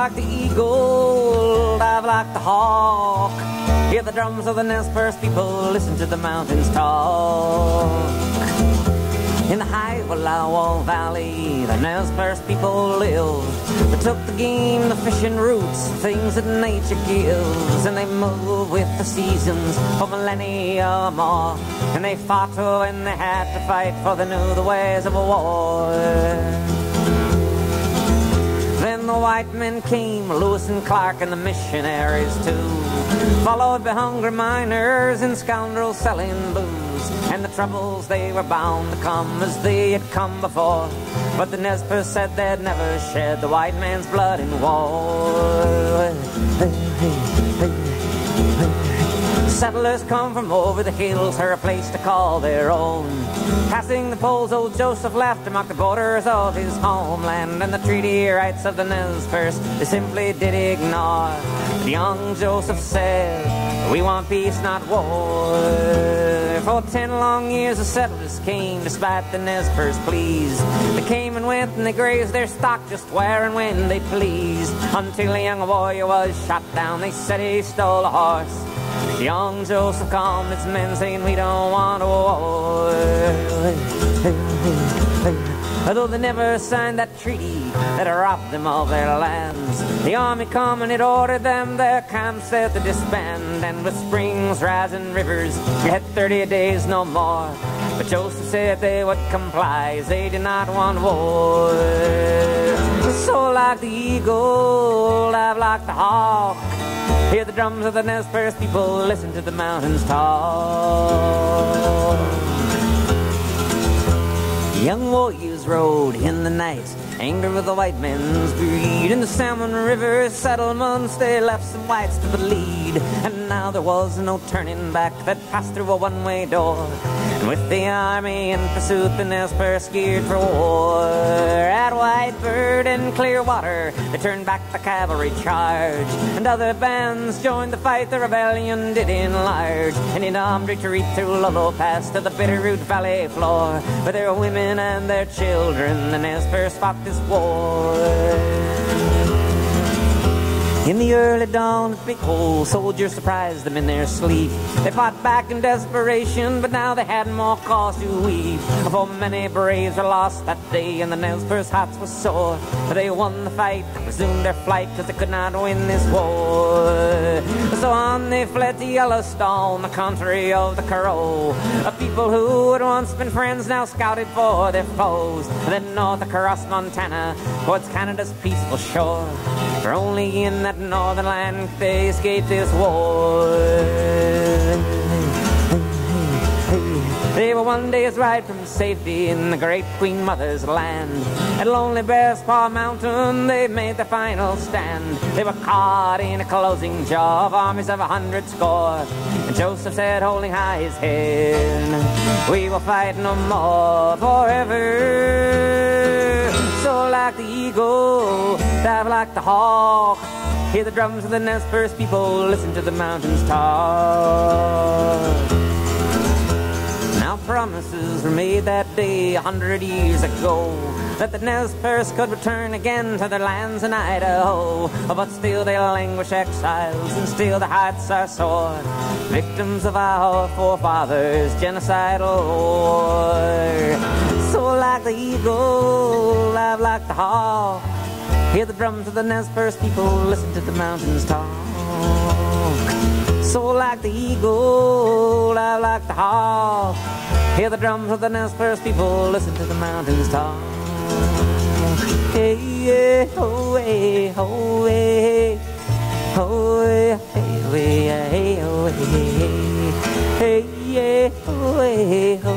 like the eagle, dive like the hawk. Hear the drums of the Nez Perce people, listen to the mountains talk. In the high Wallowa Valley, the Nez Perce people live. They took the game, the fishing roots, things that nature gives, and they move with the seasons for millennia or more. And they fought when they had to fight, for they knew the ways of a war. Then the white men came, Lewis and Clark and the missionaries too, followed by hungry miners and scoundrels selling booze. And the troubles they were bound to come as they had come before, but the Nez Perce said they'd never shed the white man's blood in war. Settlers come from over the hills for a place to call their own. Passing the poles, old Joseph left to mark the borders of his homeland, and the treaty rights of the Nez Perce they simply did ignore. But young Joseph said, we want peace, not war. For 10 long years the settlers came, despite the Nez Perce pleas. They came and went and they grazed their stock just where and when they pleased, until a young warrior was shot down. They said he stole a horse. Young Joseph calmed his men, saying we don't want a war. Although they never signed that treaty that robbed them of their lands, the army come and it ordered them their camps there to disband. And with springs, rising rivers, we had 30 days no more. But Joseph said they would comply, as they did not want war. So like the eagle, dive like the hawk. Hear the drums of the Nez Perce people, listen to the mountains talk. Young warriors rode in the night, angry with the white men's greed. In the Salmon River settlements they left some whites to the lead, and now there was no turning back, that passed through a one-way door. And with the army in pursuit, the Nez Perce geared for war. At White Bird and Clearwater they turned back the cavalry charge, and other bands joined the fight, the rebellion did enlarge. And in armed retreat through Lolo Pass to the Bitterroot Valley floor, with their women and their children, the Nez Perce fought this war. In the early dawn at Big Hole, soldiers surprised them in their sleep. They fought back in desperation, but now they had more cause to weep. For many braves were lost that day, and the Nez Perce hearts were sore. But they won the fight, resumed their flight, cause they could not win this war. So on they fled to Yellowstone, the country of the Crow. A people who had once been friends now scouted for their foes. And then north across Montana, towards Canada's peaceful shore. For only in that northern land could they escape this war. They were one day's ride from safety in the great Queen Mother's land. At lonely Bear's Paw Mountain they made the final stand. They were caught in a closing jaw of armies of 100 score. And Joseph said, holding high his head, we will fight no more forever. So like the eagle, dive like the hawk. Hear the drums of the Nez Perce people, listen to the mountains talk. Now promises were made that day 100 years ago, that the Nez Perce could return again to their lands in Idaho. But still they languish exiles, and still their hearts are sore, victims of our forefathers' genocidal war. So like the eagle, dive like the hawk. Hear the drums of the Nez Perce people, listen to the mountains talk. So like the eagle, dive like the hawk. Hear the drums of the Nez Perce people, listen to the mountains talk. Hey, yeah, oh, hey, oh, hey, oh, hey, hey, hey, oh, hey, hey, yeah, oh, hey, oh.